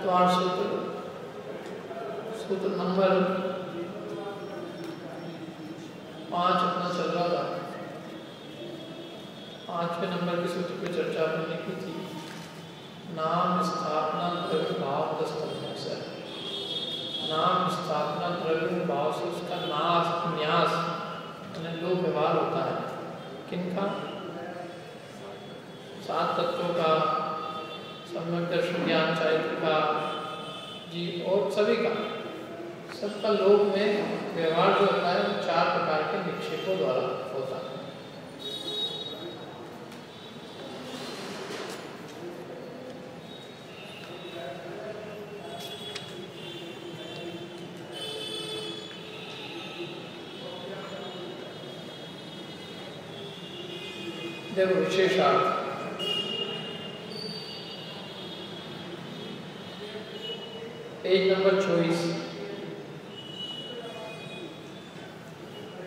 चतुर्थ सूत्र, सूत्र नंबर 5 अपना चल रहा था। 5वें नंबर के सूत्र पे चर्चा हमने की थी। नाम स्थापना द्रव्य भाव 10 तत्वों से। नाम स्थापना द्रव्य भाव से उसका न्यास लोक व्यवहार होता है। किनका? 7 तत्वों का, सम्यक दर्शन ज्ञान चारित्र का जी, और सभी का, सबका लोक में व्यवहार जो होता है वो 4 प्रकार के निक्षेपों द्वारा होता है। देखो विशेषार्थ, पेज नंबर 24।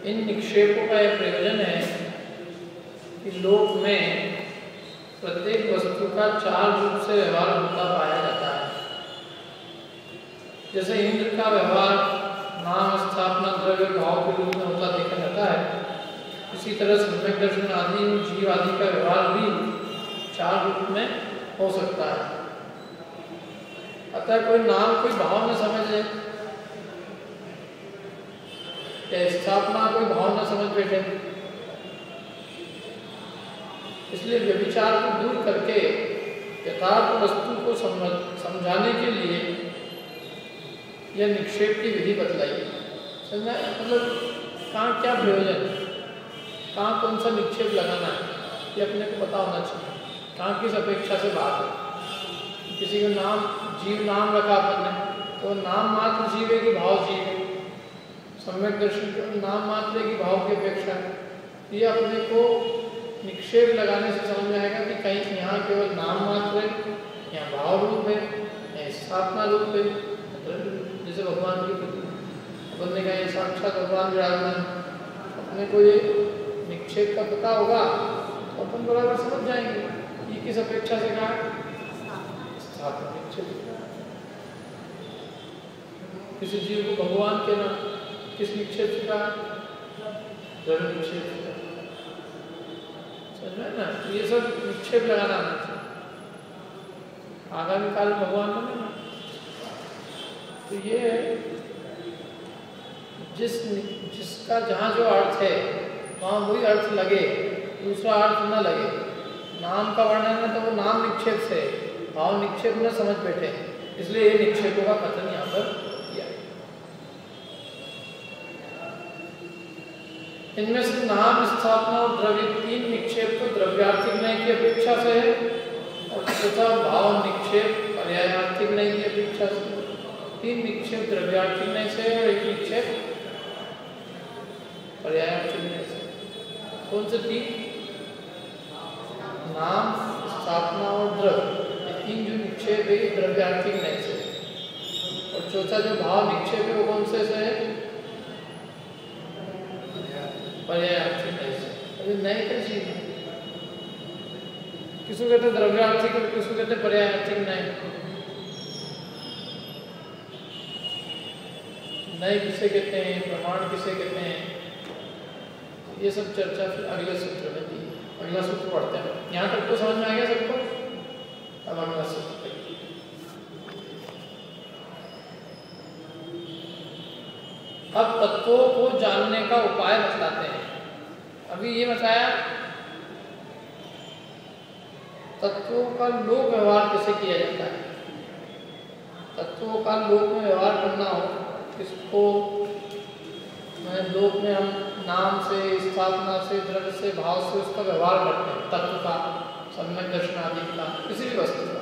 इन निक्षेपों का यह प्रयोजन है कि लोक में प्रत्येक वस्तु का 4 रूप से व्यवहार होता पाया जाता है। जैसे इंद्र का व्यवहार नाम स्थापना द्रव्य भाव के रूप में होता देखा जाता है, इसी तरह सम्यक दर्शन आदि जीव आदि का व्यवहार भी 4 रूप में हो सकता है। अतः कोई नाम कोई भाव न समझे या स्थापना कोई भाव न समझ बैठे, इसलिए व्यभिचार को दूर करके यथार्थ वस्तु को समझाने के लिए यह निक्षेप की विधि बतलाई। समझा? मतलब कहाँ क्या प्रयोजन, कहाँ कौन सा निक्षेप लगाना है, ये अपने को पता होना चाहिए। कहाँ किस अपेक्षा से बात है। किसी को नाम जीव नाम रखा अपन ने, तो नाम मात्र जीव है कि भाव जीव है। सम्यक दर्शन के नाम मात्र है कि भाव की अपेक्षा है। ये अपने को निक्षेप लगाने से समझ में आएगा कि कहीं यहाँ केवल नाम मात्र है, यहाँ भाव रूप है, यहाँ स्थापना रूप है। जैसे भगवान की अपन ने कहा ये साक्षात भगवान विराजमान, अपने को ये निक्षेप का पता होगा तो अपन बराबर समझ जाएंगे ये किस अपेक्षा से कहा है। स्थापना निक्षेप, किसी जीव को भगवान के नाम किस निक्षेप से कहा? द्रव्य निक्षेप से कहा। समझ में ना? ये सब निक्षेप लगाना आना चाहिए। आगामी काल में भगवान बने ना, तो ये जिसका जहाँ जो अर्थ है वहाँ वही अर्थ लगे, दूसरा अर्थ न लगे। नाम का वर्णन है तो वो नाम निक्षेप से, भाव निक्षेप न समझ बैठे, इसलिए ये निक्षेपों का कथन यहाँ पर किया। इनमें से नाम स्थापना और द्रव्य 3 निक्षेप तो द्रव्यार्थिक नय की अपेक्षा से है, और चौथा भाव निक्षेप पर्यायार्थिक नय की अपेक्षा से। 3 निक्षेप द्रव्यार्थिक नय से और 1 निक्षेप पर्यायार्थिक नय से। कौन से 3? नाम स्थापना और द्रव्य, ये 3 जो निक्षेप है द्रव्यार्थिक नय से। और चौथा जो भाव निक्षेप है वो कौन से है? पर्यायार्थिक नय से। अभी नय क्या चीज है? किसको कहते हैं द्रव्यार्थिक और किसको कहते हैं पर्यायार्थिक नय? नय किसे कहते हैं, प्रमाण किसे कहते हैं, ये सब चर्चा फिर अगले सूत्र में की। अगला सूत्र पढ़ते हैं। यहाँ तक तो समझ में आ गया सबको? अब अगला सूत्र। अब तत्वों को जानने का उपाय बतलाते हैं। अभी ये बताया तत्वों का लोक व्यवहार कैसे किया जाता है। तत्वों का लोक में व्यवहार करना हो, इसको लोक में हम नाम से, स्थापना से, द्रव्य से, भाव से उसका व्यवहार करते हैं। तत्व का, सम्यक दर्शन आदि का, किसी भी वस्तु का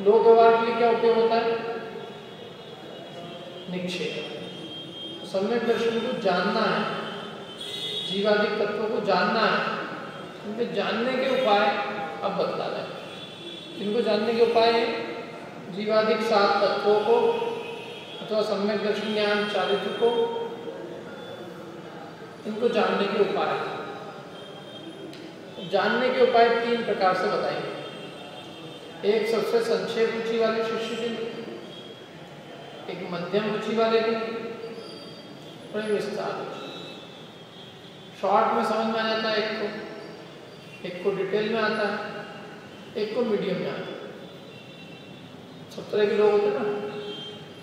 लोक व्यवहार के लिए क्या उपयोग होता है? निक्षेप। सम्यक दर्शन को जानना है, जीवादिक तत्वों को जानना है, उनके जानने के उपाय अब बतला रहे हैं। इनको जानने के उपाय है जीवादिक 7 तत्वों को अथवा सम्यक दर्शन ज्ञान चारित्र को, इनको जानने के उपाय। जानने के उपाय 3 प्रकार से बताएंगे। एक सबसे संक्षेप रुचि वाले शिष्य के लिए, एक मध्यम रुचि वाले के लिए और एक विस्तार। शॉर्ट में समझ में आ जाता है एक को डिटेल में आता है, एक को मीडियम में आता है। सब तरह के लोग होते हैं ना।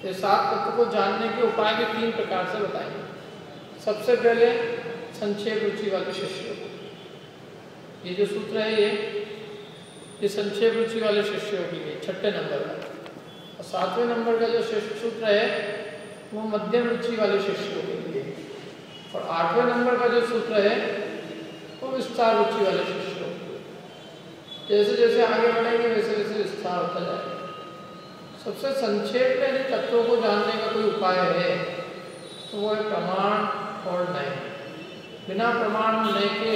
ये 7 तत्व को जानने के उपाय के 3 प्रकार से बताएंगे। सबसे पहले संक्षेप रुचि वाले शिष्यों, ये जो सूत्र है ये संक्षेप रुचि वाले शिष्यों के लिए 6ठे नंबर का। और 7वें नंबर का जो सूत्र है वो मध्यम रुचि वाले शिष्यों के लिए। और 8वें नंबर का जो सूत्र है वो विस्तार रुचि वाले शिष्यों के लिए। जैसे जैसे आगे बढ़ेंगे वैसे वैसे विस्तार होता जाएगा। सबसे संक्षेप में इन तत्वों को जानने का कोई उपाय है तो वो है प्रमाण और नय। बिना प्रमाण नय के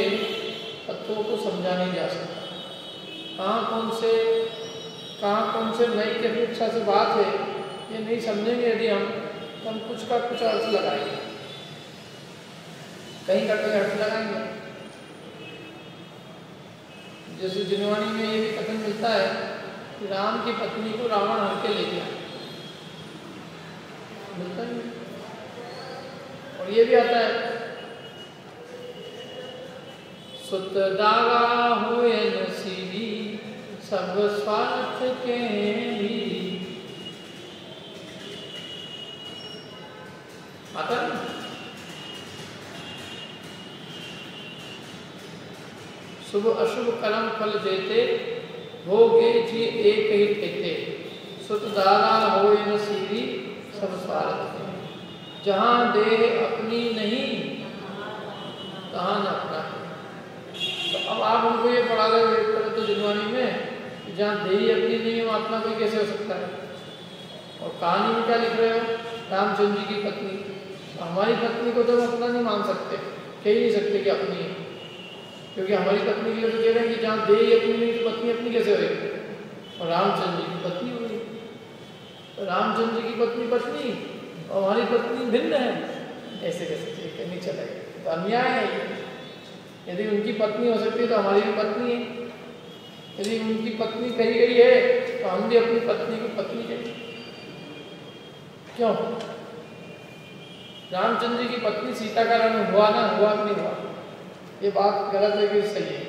तत्वों को समझा नहीं जा सकता। कहाँ कौन से नय की अपेक्षा से बात है ये नहीं समझेंगे यदि तो हम कुछ का कुछ अर्थ लगाएंगे, कहीं का कहीं अर्थ लगाएंगे। जैसे जिनवाणी में ये भी कथन मिलता है कि राम की पत्नी को रावण हर के ले गया, मिलता है। और ये भी आता है सुत दागा हुए नसीबी सब स्वार्थ के भी, आता है। शुभ अशुभ कर्म फल देते भोगे जी एक ही देते, सुत दारा हो नसीबी सब स्वार्थ के। जहाँ देह अपनी नहीं तहाँ न अपना। तो अब आप हमको ये पढ़ा रहे तो जिनवाणी में कि जहाँ देही अपनी नहीं है वहाँ अपना कोई कैसे हो सकता है। और कहानी में क्या लिख रहे हो, रामचंद्र जी की पत्नी। तो हमारी पत्नी को तो हम अपना नहीं मान सकते, कह ही नहीं सकते कि अपनी है, क्योंकि हमारी पत्नी के लिए तो कह रहे हैं कि जहाँ देही अपनी नहीं तो पत्नी अपनी कैसे होगी। और रामचंद्र जी की पत्नी होगी, तो रामचंद्र जी की पत्नी पत्नी और हमारी पत्नी भिन्न है, ऐसे कैसे नहीं चलेगा। तो अन्याय है। यदि उनकी पत्नी हो सकती है तो हमारी भी पत्नी है, यदि उनकी पत्नी कही गई है तो हम भी अपनी पत्नी को पत्नी कहें। क्यों? रामचंद्र जी की पत्नी सीता का रंग हुआ ना, हुआ कि नहीं हुआ? ये बात गलत है कि सही है?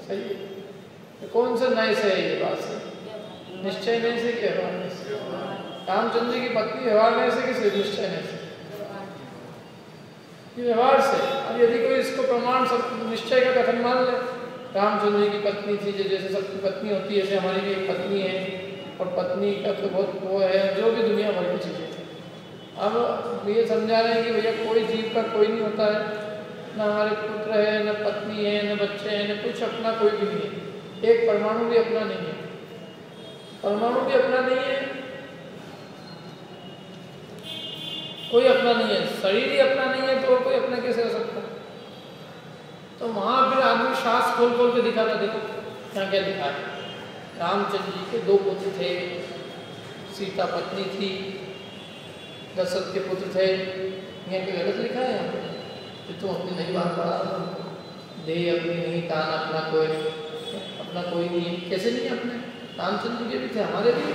सही है। तो कौन सा नए से है ये बात से? निश्चय नहीं से कि व्यवहार नहीं से? रामचंद्र जी की पत्नी व्यवहार नहीं से कि निश्चय नहीं से? व्यवहार से। अब यदि कोई इसको प्रमाण सब निश्चय का कथन मान ले, रामचंद्र जी की पत्नी थी, जैसे सबकी पत्नी होती है ऐसे हमारी भी एक पत्नी है, और पत्नी का तो बहुत वो है, जो भी दुनिया भर की चीज़ें। अब ये समझा रहे हैं कि भैया कोई जीव का कोई नहीं होता है, न हमारे पुत्र है, न पत्नी है, न बच्चे हैं, न कुछ अपना कोई भी नहीं है। एक परमाणु भी अपना नहीं है, परमाणु भी अपना नहीं है, कोई अपना नहीं है, शरीर ही अपना नहीं है तो कोई अपना कैसे हो सकता है? तो वहाँ फिर आदमी शास्त्र खोल खोल के दिखाता, देखो क्या क्या लिखा है। रामचंद्र जी के 2 पुत्र थे, सीता पत्नी थी, दशरथ के पुत्र थे। यहाँ पे गलत लिखा है यहाँ पे कि तुम अपनी नहीं बात पढ़ा, देह अपनी नहीं, तान अपना कोई नहीं है। कैसे नहीं अपने? रामचंद्र के भी थे, हमारे भी,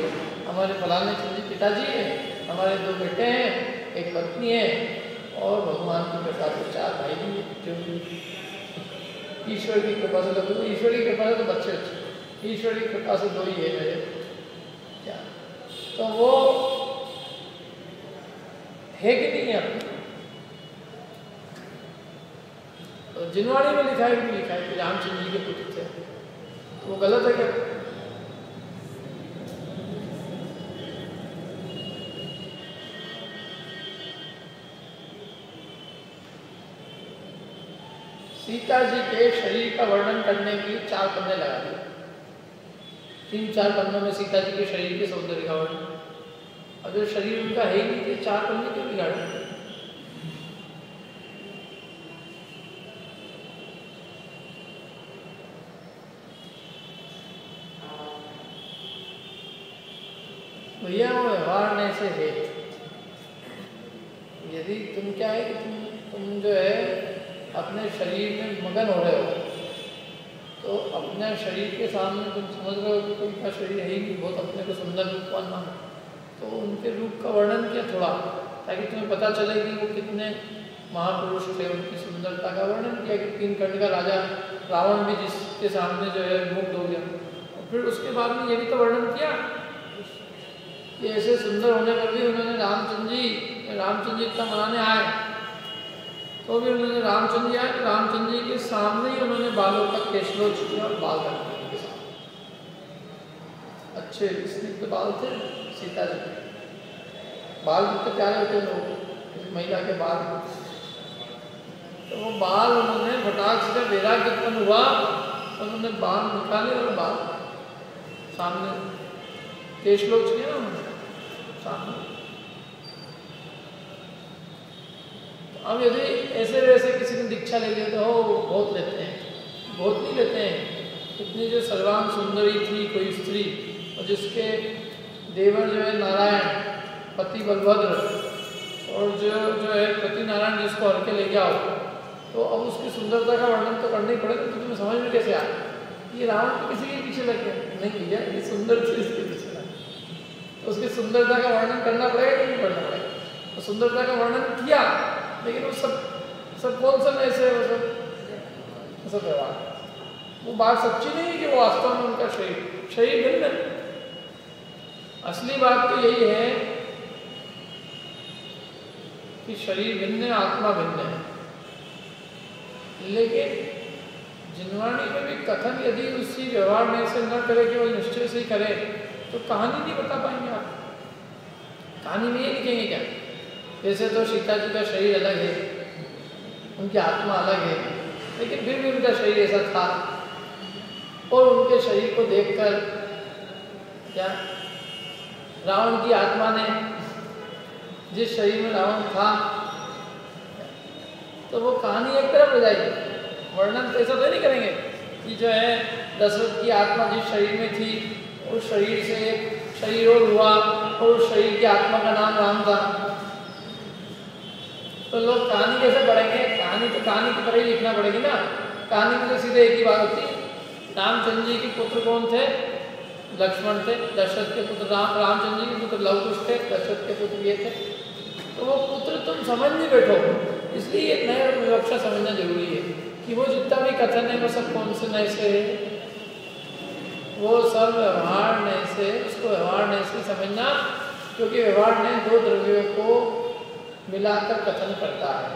हमारे फलाने चंद्र पिताजी है, हमारे 2 बेटे हैं, एक पत्नी है, और भगवान की कृपा से 4 भाई भी हैं। जो ईश्वर की कृपा से, तो ईश्वर की कृपा से तो बच्चे अच्छे, ईश्वर की कृपा से 2 ही है मेरे। क्या तो वो है कि नहीं है अपने? तो जिनवाणी में लिखा है कि लिखा है कि रामचंद्र जी के पुत्र थे, तो वो गलत है क्या? सीता जी के शरीर का वर्णन करने के लिए 4 पन्ने लगा दिए। 3-4 पन्नों में सीता जी के शरीर के सौंदर्य का वर्णन। अब जो शरीर उनका है ही नहीं, 4 पन्ने क्यों बिगाड़े? भैया वो व्यवहार नहीं से है। यदि तुम क्या है कि तुम जो है अपने शरीर में मगन हो रहे हो, तो अपने शरीर के सामने तुम समझ रहे हो कि कोई का शरीर है ही नहीं, बहुत अपने को सुंदर रूपवान मानो, तो उनके रूप का वर्णन किया थोड़ा, ताकि तुम्हें पता चले कि वो कितने महापुरुष थे। उनकी सुंदरता का वर्णन किया कि 3 खंड का राजा रावण भी जिसके सामने जो है मुग्ध हो गया। और फिर उसके बाद में ये भी तो वर्णन किया कि ऐसे सुंदर होने पर भी उन्होंने रामचंद्र जी इतना मनाने आए तो भी उन्होंने रामचंद्र जी आए तो रामचंद्र जी के सामने ही उन्होंने बालों का केशलोच किया और बाल रख दिए उनके सामने। अच्छे स्निग्ध बाल थे सीता जी के, बाल कितने प्यारे होते लोग महिला के बाल, तो वो बाल उन्होंने फटाक से जब वैराग्य उत्पन्न हुआ तो उन्होंने बाल निकाले और बाल सामने केशलोच किया उन्होंने सामने। अब यदि ऐसे वैसे किसी ने दीक्षा ले लिया तो हो बहुत लेते हैं, बहुत नहीं लेते हैं। इतनी जो सर्वांग सुंदरी थी कोई स्त्री और जिसके देवर जो है नारायण पति बलभद्र और जो है पति नारायण जिसको हर के ले जाओ, तो अब उसकी सुंदरता का वर्णन तो करना ही पड़ेगा। तो तुम्हें समझ में कैसे आए ये रावण तो किसी के पीछे लग गया नहीं भैया, ये सुंदर थी इसके पीछे लग, तो उसकी सुंदरता का वर्णन करना पड़ेगा कि नहीं करना पड़ेगा। तो सुंदरता का वर्णन किया, लेकिन वो सब कौन सा ऐसे वो सब व्यवहार, वो बात सच्ची नहीं है कि वो वास्तव में उनका शरीर भिन्न है। असली बात तो यही है कि शरीर भिन्न है, आत्मा भिन्न है। लेकिन जिनवाणी में भी कथन यदि उसी व्यवहार में से न करे, केवल निश्चय से ही करे, तो कहानी नहीं बता पाएंगे आप। कहानी में ये लिखेंगे क्या, जैसे तो सीता जी का शरीर अलग है, उनकी आत्मा अलग है, लेकिन फिर भी उनका शरीर ऐसा था। और उनके शरीर को देखकर क्या रावण की आत्मा ने जिस शरीर में रावण था, तो वो कहानी एक तरफ हो जाएगी। वर्णन तो ऐसा तो नहीं करेंगे कि जो है दशरथ की आत्मा जिस शरीर में थी उस शरीर से एक शरीर और हुआ और उस शरीर की आत्मा का नाम राम था। तो लोग कहानी कैसे पढ़ेंगे, कहानी तो कहानी की तरह ही लिखना पड़ेगी ना। कहानी में तो सीधे एक ही बात होती है, रामचंद्र जी के पुत्र कौन थे, लक्ष्मण थे, दशरथ के पुत्र रामचंद्र जी के पुत्र लव कुश थे, दशरथ के पुत्र ये थे। तो वो पुत्र तुम समझ नहीं बैठो, इसलिए एक नया विवक्षा समझना जरूरी है कि वो जितना भी कथन है वो सब कौन से नए से है, वो सब व्यवहार नए से, उसको व्यवहार नए से समझना, क्योंकि व्यवहार ने 2 द्रव्यों को मिलाकर कथन करता है,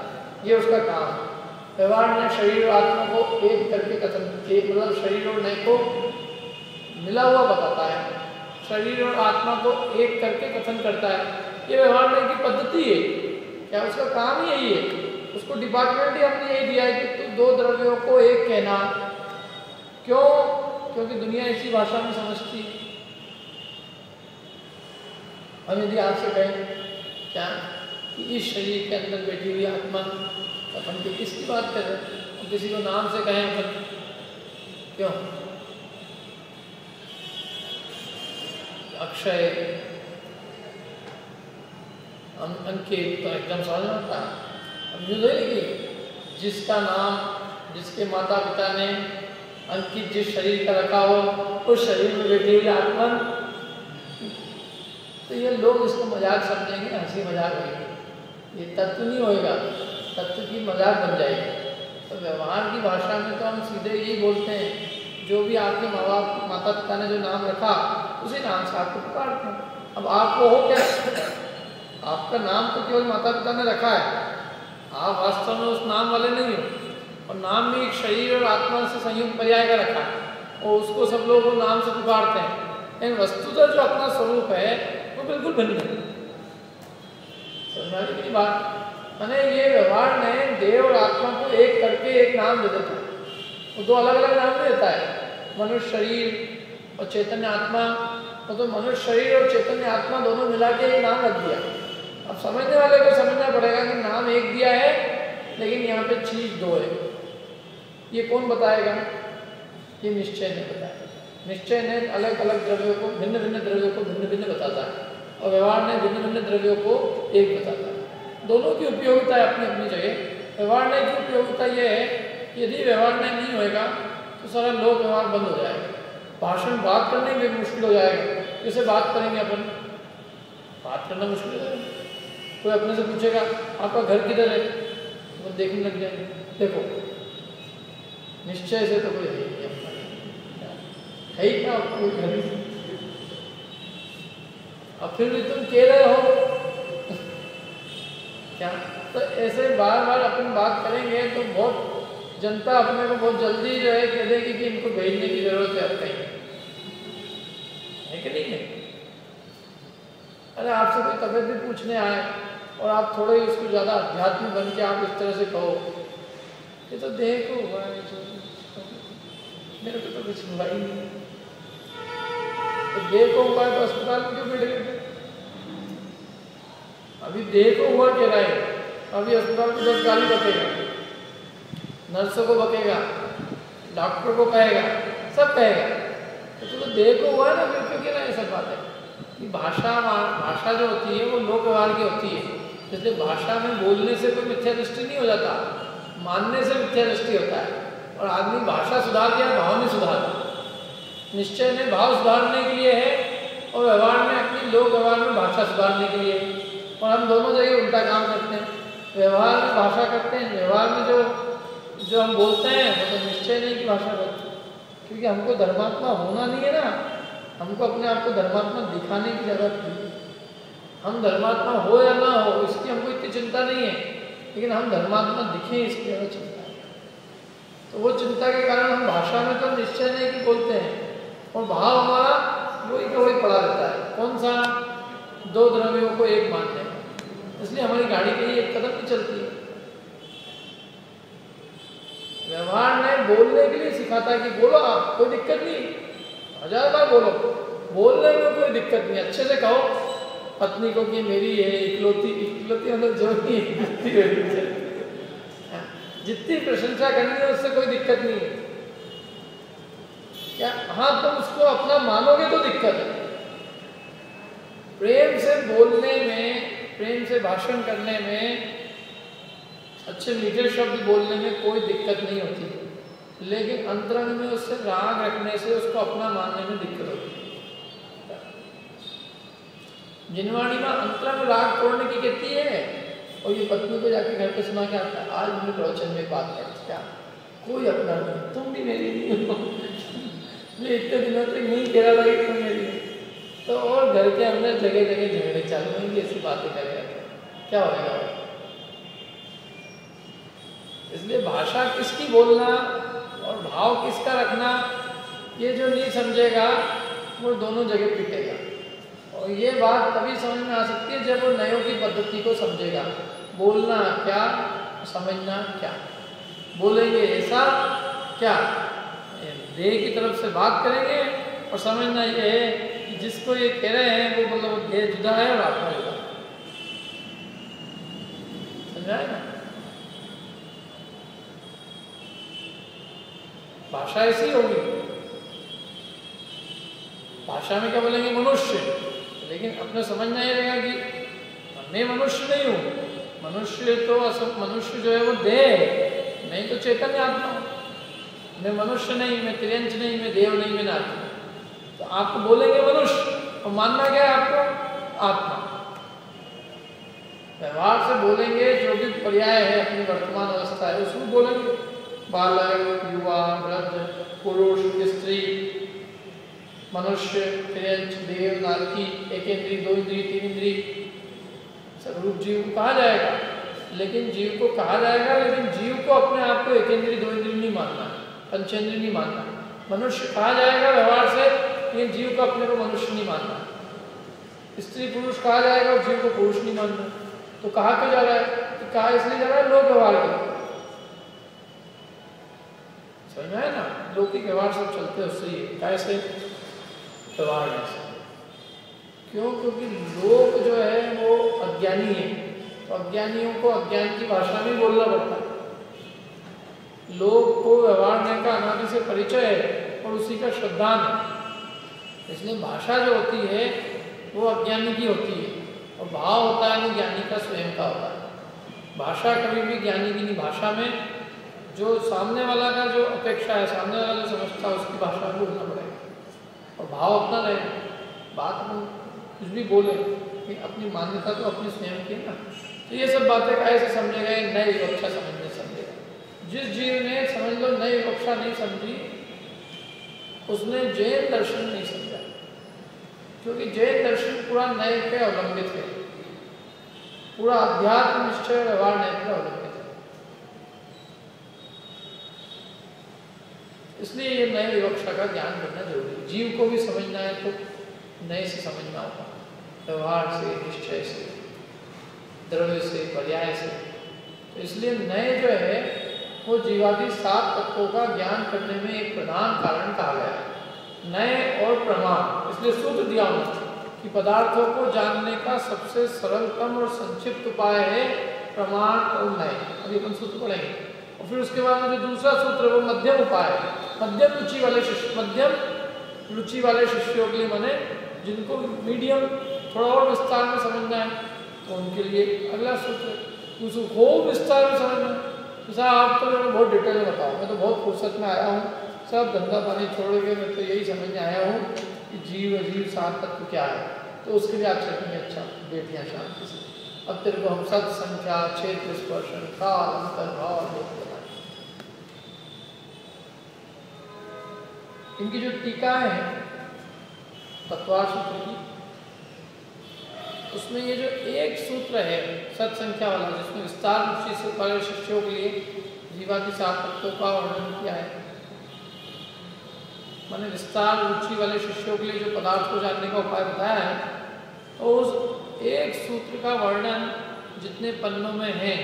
ये उसका काम है। व्यवहार ने शरीर और आत्मा को एक करके कथन, मतलब शरीर और नए को मिला हुआ बताता है, शरीर और आत्मा को एक करके कथन करता है। ये व्यवहार नए की पद्धति है, क्या उसका काम ही यही है। उसको डिपार्टमेंट ही हमने यही दिया है कि तू 2 द्रव्यों को एक कहना। क्यों? क्योंकि दुनिया इसी भाषा में समझती है। हम यदि आपसे कहें क्या कि इस शरीर के अंदर बैठी हुई आत्मा, अपन की किसकी बात कर रहे हैं, और किसी को नाम से कहें अपन, क्यों? अक्षय अंकित तो एकदम समझ में आता है। अब यूँ कि जिसका नाम जिसके माता पिता ने अंकित जिस शरीर का रखा हो उस शरीर में बैठी हुई आत्मा, तो ये लोग इसको मजाक समझेंगे, हंसी मजाक होगी, ये तत्व नहीं होएगा, तत्व की मजाक बन जाएगी। तो व्यवहार की भाषा में तो हम सीधे यही बोलते हैं, जो भी आपके माँ बाप माता पिता ने जो नाम रखा उसी नाम से आपको पुकारते हैं। अब आपको हो क्या, आपका नाम तो केवल माता पिता ने रखा है, आप वास्तव में उस नाम वाले नहीं हो, और नाम में एक शरीर और आत्मा से संयुक्त पर्याय का रखा है, और उसको सब लोग वो नाम से पुकारते हैं। लेकिन वस्तुतः जो अपना स्वरूप है वो बिल्कुल भिन्न है। समझाने की बात मैंने ये व्यवहार ने देव और आत्मा को एक करके एक नाम दे देता है, वो 2 अलग अलग नाम देता है, मनुष्य शरीर और चैतन्य आत्मा। तो मनुष्य शरीर और चैतन्य आत्मा दोनों मिला के एक नाम रख दिया। अब समझने वाले को समझना पड़ेगा कि नाम एक दिया है, लेकिन यहाँ पे चीज 2 है। ये कौन बताएगा? ये निश्चय ने बताया। निश्चय ने अलग अलग द्रव्यों को, भिन्न भिन्न द्रव्यों को भिन्न भिन्न बताता है, और व्यवहार ने भिन्न भिन्न द्रव्यों को एक बताता है। दोनों की उपयोगिता है अपनी अपनी जगह। व्यवहार न्याय की उपयोगिता यह है कि यदि व्यवहार न्याय नहीं होएगा तो सारा लोक व्यवहार बंद हो जाएगा, भाषण बात करने में मुश्किल हो जाएगा। जैसे बात करेंगे अपन बात करना मुश्किल है। कोई अपने से पूछेगा आपका घर किधर है, तो वो देखने लग जाएंगे। देखो निश्चय से तो कोई है ही नहीं, है ही क्या आपको कोई घर नहीं। अब फिर भी तुम कह रहे हो क्या? तो ऐसे बार बार अपन बात करेंगे तो बहुत जनता अपने को बहुत जल्दी जो है कह देगी कि इनको भेजने की जरूरत है अब कहीं, है कि नहीं है? अरे आपसे कोई तबियत भी पूछने आए और आप थोड़े ही उसको ज़्यादा अध्यात्म बन के आप इस तरह से कहो ये तो देह को हुआ है, मेरे को तो कुछ हुआ ही नहीं। तो देह को हुआ है तो अस्पताल में क्यों बैठ गए? अभी देह को हुआ कह रहा है, अभी अस्पताल में 10 गाली बकेगा, नर्सों को बकेगा, डॉक्टर को कहेगा, सब कहेगा। तो देह को हुआ है ना, फिर क्यों कह रहा है? सब बात है कि भाषा जो होती है वो लोक व्यवहार की होती है, इसलिए भाषा में बोलने से कोई मिथ्या दृष्टि नहीं हो जाता, मानने से मिथ्या दृष्टि होता है। और आदमी भाषा सुधार दिया, भाव नहीं सुधारता। निश्चय ने भाव सुधारने के लिए है और व्यवहार में अपनी लोक व्यवहार में भाषा सुधारने के लिए है। और हम दोनों जगह उल्टा काम करते हैं, व्यवहार में भाषा करते हैं, व्यवहार में जो हम बोलते हैं वो तो निश्चय नहीं की भाषा करते हैं। क्योंकि हमको धर्मात्मा होना नहीं है ना, हमको अपने आप को धर्मात्मा दिखाने की जरूरत नहीं है। हम धर्मात्मा हो या ना हो इसकी हमको इतनी चिंता नहीं है, लेकिन हम धर्मात्मा दिखें इसकी ज़्यादा चिंता है। तो वो चिंता के कारण हम भाषा में तो निश्चय नहीं की बोलते हैं और भाव हमारा वही का वही पड़ा रहता है। कौन सा? 2 द्रव्यों को एक मानने, इसलिए हमारी गाड़ी कहीं एक कदम नहीं चलती है। व्यवहार ने बोलने के लिए सिखाता है कि बोलो आप, कोई दिक्कत नहीं, 1000 बार बोलो, बोलने में कोई दिक्कत नहीं, अच्छे से कहो पत्नी को कि मेरी है इकलौती मतलब जो नहीं जितनी प्रशंसा करनी है उससे कोई दिक्कत नहीं है क्या? हाँ, तुम उसको अपना मानोगे तो दिक्कत है। प्रेम से बोलने में, प्रेम से भाषण करने में, अच्छे मीठे शब्द बोलने में कोई दिक्कत नहीं होती, लेकिन अंतरंग में उससे राग रखने से उसको अपना मानने में दिक्कत होती है। जिनवाणी में अंतरंग राग तोड़ने की कहती है और ये पत्नी को जाके घर पे सुना के आता है, आज मैंने प्रवचन में बात कर क्या कोई अपना नहीं, तुम भी मेरी नहीं हो, मैं इतने दिनों तक नहीं कह रहा था कि तुम मेरी नहीं। तो और घर के अंदर जगह जगह झगड़े चालू होंगे, ऐसी बातें करेगा क्या होगा? इसलिए भाषा किसकी बोलना और भाव किसका रखना, ये जो नहीं समझेगा वो दोनों जगह पिटेगा। और ये बात तभी समझ में आ सकती है जब वो नयों की पद्धति को समझेगा। बोलना क्या, समझना क्या। बोलेंगे ऐसा क्या, देह की तरफ से बात करेंगे, और समझना ये है कि जिसको ये कह रहे हैं वो मतलब देह जुदा है और आत्मा जुदा है। समझाए ना? भाषा ऐसी होगी। भाषा में क्या बोलेंगे? मनुष्य, लेकिन अपने समझना ये रहेगा कि मैं मनुष्य नहीं हूँ, मनुष्य तो मनुष्य जो है वो देह है, मैं तो चैतन्य आत्मा हूँ। मैं मनुष्य नहीं, मैं त्रियंच नहीं, मैं देव नहीं, मैं नाथ नहीं। तो आप बोलेंगे मनुष्य और मानना क्या है आपको? आत्मा। व्यवहार से बोलेंगे जो भी पर्याय है अपनी वर्तमान अवस्था है उसमें बोलेंगे। बालक, युवा, वृद्ध, पुरुष, स्त्री, मनुष्य, त्रियंच, देव, नारकी, एक इंद्री, 2 इंद्री, 3 इंद्री, सर्वरूप जीव को कहा जाएगा। लेकिन जीव को कहा जाएगा, लेकिन जीव को अपने आप को एक इंद्री 2 इंद्री नहीं मानना, पंचेंद्री नहीं मानना। मनुष्य कहा जाएगा व्यवहार से, लेकिन जीव को अपने को मनुष्य नहीं मानना। स्त्री पुरुष कहा जाएगा और जीव को पुरुष नहीं मानना। तो कहा क्यों जा रहा है? तो कहा इसलिए जा रहा है लोक व्यवहार के, समझ में है ना? लौकिक व्यवहार सब चलते हैं उससे ही, कैसे व्यवहार से। क्यों? क्योंकि लोग जो है वो अज्ञानी है, तो अज्ञानियों को अज्ञान की भाषा में बोलना पड़ता है। लोग को व्यवहार का अनादि से परिचय है और उसी का श्रद्धान है, इसलिए भाषा जो होती है वो अज्ञानी की होती है और भाव होता है वो ज्ञानी का स्वयं का होता है। भाषा कभी भी ज्ञानी की नहीं। भाषा में जो सामने वाला का जो अपेक्षा है, सामने वाला जो समझता है उसकी भाषा में बोलना पड़ेगा और भाव अपना रहे। बात कुछ भी बोले अपनी मान्यता तो अपनी स्वयं की ना। तो ये सब बातें कैसे समझेगा, नई विवक्षा समझने समझेगा। जिस जीव ने समझ लो नई विवक्षा नहीं समझी, उसने जैन दर्शन नहीं समझा, क्योंकि जैन दर्शन पूरा नए पे अवलंबित है, पूरा अध्यात्म निश्चय व्यवहार नए पे अवलंबित है। इसलिए ये नए विवक्षा का ज्ञान करना जरूरी है। जीव को भी समझना है तो नए से समझना होगा, व्यवहार से, निश्चय से, द्रव्य से, पर्याय से। तो इसलिए नए जो है वो जीवादि 7 तत्वों का ज्ञान करने में एक प्रधान कारण कहा गया है, नए और प्रमाण। इसलिए सूत्र दिया उन्होंने कि पदार्थों को जानने का सबसे सरलतम और संक्षिप्त उपाय है प्रमाण और नए। अभी अपन सूत्र पढ़ेंगे और फिर उसके बाद में जो दूसरा सूत्र है वो मध्यम उपाय है। मध्यम रुचि वाले शिष्य, मध्यम रुचि वाले शिष्यों के लिए, माने जिनको मीडियम थोड़ा और विस्तार में समझना है तो उनके लिए अगला सूत्र, उसको खूब विस्तार में समझना है तो साहब आप तो मेरे बहुत डिटेल में बताओ, मैं तो बहुत फुर्सत में आया हूँ, सब धंधा पानी छोड़ के मैं तो यही समझने आया हूँ कि जीव अजीव 7 तत्व क्या है। तो उसके लिए आप चलेंगे, अच्छा बेटियाँ शांति से, अब तेरे को हम सत, संख्या, क्षेत्र, स्पर्शन, काल, अंतर, भाव बताएं। इनकी जो टीकाएं हैं तत्वार सूत्र की, उसमें ये जो एक सूत्र है सत संख्या वाला, जिसमें विस्तार रुचि से वाले शिष्यों के लिए जीवादि 7 तत्वों का वर्णन किया है, मैंने विस्तार रुचि वाले शिष्यों के लिए जो पदार्थ को जानने का उपाय बताया है, तो उस एक सूत्र का वर्णन जितने पन्नों में है,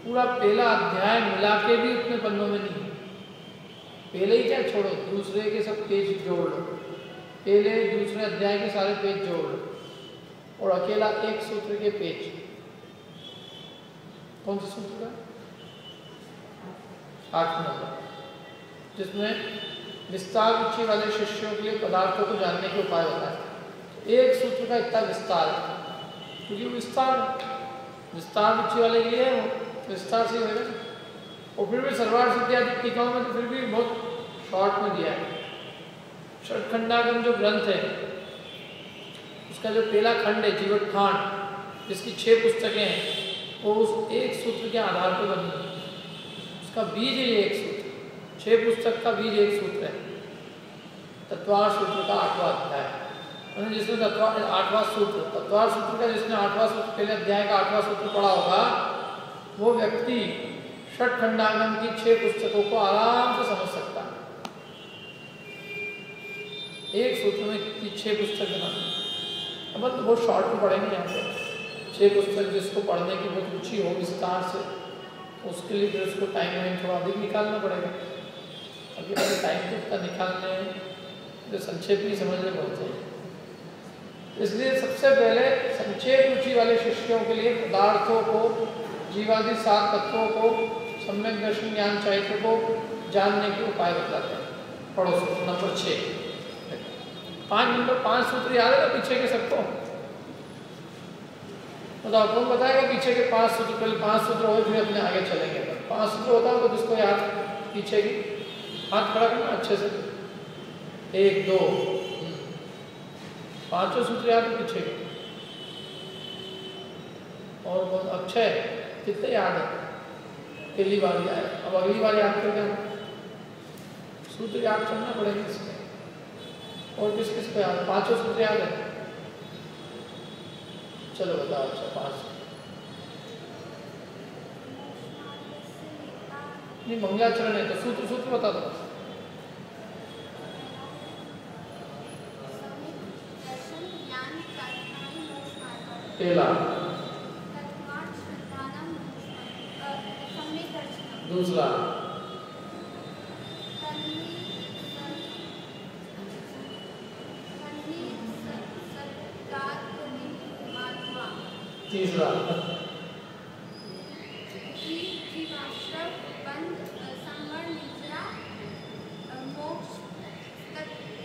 पूरा पहला अध्याय मिला के भी उतने पन्नों में नहीं है। पहले ही क्या छोड़ो, दूसरे के सब पेज जोड़ लो, पहले दूसरे अध्याय के सारे पेज जोड़ लो और अकेला एक सूत्र के पेज। कौन सा सूत्र का? 8 नंबर, जिसमें विस्तार रुचि वाले शिष्यों के लिए पदार्थों को जानने के उपाय होता है। एक सूत्र का इतना विस्तार है क्योंकि विस्तार रुचि वाले के लिए है, वो विस्तार से होगा। और फिर भी सर्वार्थ इत्यादि टीकाओं में तो फिर भी बहुत शॉर्ट में दिया है। षटखंडागम जो ग्रंथ है उसका जो पहला खंड है जीवोत्थान, जिसकी 6 पुस्तकें हैं, वो उस एक सूत्र के आधार पर बनी है। उसका बीज है ये एक सूत्र, 6 पुस्तक का बीज एक सूत्र है, तत्वार सूत्र का 8वां अध्याय। जिसने 8वां सूत्र, तत्वार सूत्र का जिसने 8वां सूत्र, पहले अध्याय का 8वां सूत्र पढ़ा होगा, वो व्यक्ति षटखंडागम की 6 पुस्तकों को आराम से समझ सकता है। एक सूत्र में कितनी 6 पुस्तक बनानी। अब तो बहुत शॉर्ट में पढ़ेंगे यहाँ पे 6 पुस्तक, जिसको पढ़ने की बहुत रुचि हो विस्तार से, उसके लिए फिर उसको टाइम थोड़ा अधिक निकालना पड़ेगा। अभी अगर टाइम तो इतना निकालने जो संक्षेप में समझने बहुत चाहिए। इसलिए सबसे पहले संक्षेप रुचि वाले शिष्यों के लिए पदार्थों को, जीवादि 7 तत्वों को, सम्यक दर्शन ज्ञान चैत्र को जानने के उपाय बतलाते हैं। पढ़ो सूत्र नंबर 6, 5 सूत्र याद है ना पीछे के सबको? बताओ कौन बताएगा पीछे के 5 सूत्र? पहले 5 सूत्र हो फिर अपने आगे चलेंगे। 5 सूत्र होता है तो जिसको याद पीछे की हाथ खड़ा करना अच्छे से, 1 2 5 सूत्र याद है पीछे के। और बहुत अक्षय कितने याद है? पहली बार याद, अब अगली बार याद करके सूत्र याद करना पड़ेगा इसमें। और किस किस को याद? 5 सूत्र याद है? चलो बताओ। अच्छा 5 नहीं, मंगलाचरण है तो सूत्र सूत्र बता दो। पहला, दूसरा, तीसरा,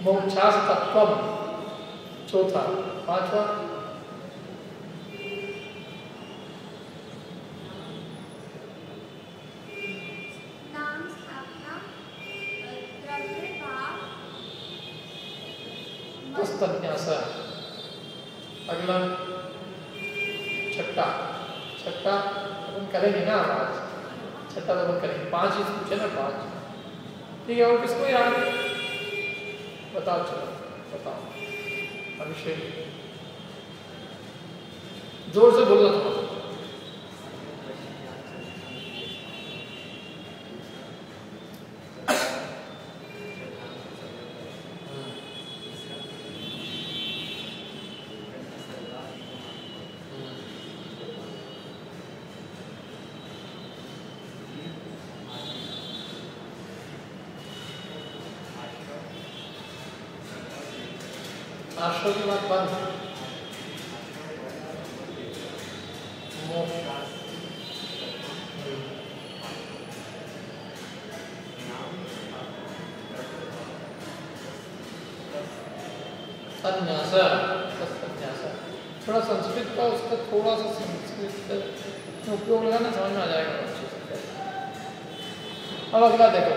मोक्षास्तत्वम, चौथा, 5वां, अगला छठा छठा अपन करेंगे ना आज, छठा तो अपन करेंगे। 5 ही पूछे ना, 5। ठीक है, और किसको याद है बताओ, चलो बताओ। अभिषेक जोर से बोलना थोड़ा। आश्रय की बात बंद। संन्यास, थोड़ा संस्कृत का उसका थोड़ा सा संस्कृत में उपयोग लगाना समझ में आ जाएगा अच्छे से। अब अगला देखो,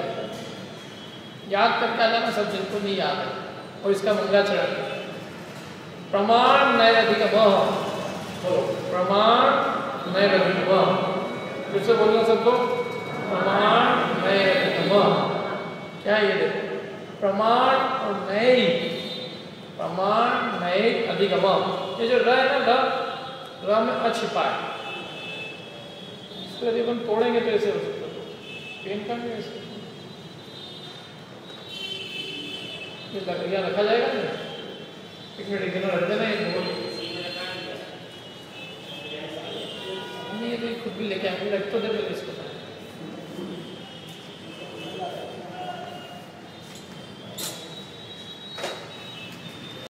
याद करके आ जाना सब जिनको नहीं याद है। और इसका मंगलाचरण प्रमाण नैरधिगमः, बोलो प्रमाण नैरधिगमः, फिर से बोलना सबको, प्रमाण नैरधिगमः। क्या है ये देखो, प्रमाण और नई, प्रमाण नए अधिगमः, ये जो र है ना, र में अ छिपा है, इसको यदि अपन तोड़ेंगे तो ऐसे हो सकता है, पेन का भी ऐसे ये रखा जाएगा ना। एक मिनट इतना रख देना, एक बोल नहीं है तो खुद भी लेके आएंगे, रख तो दे।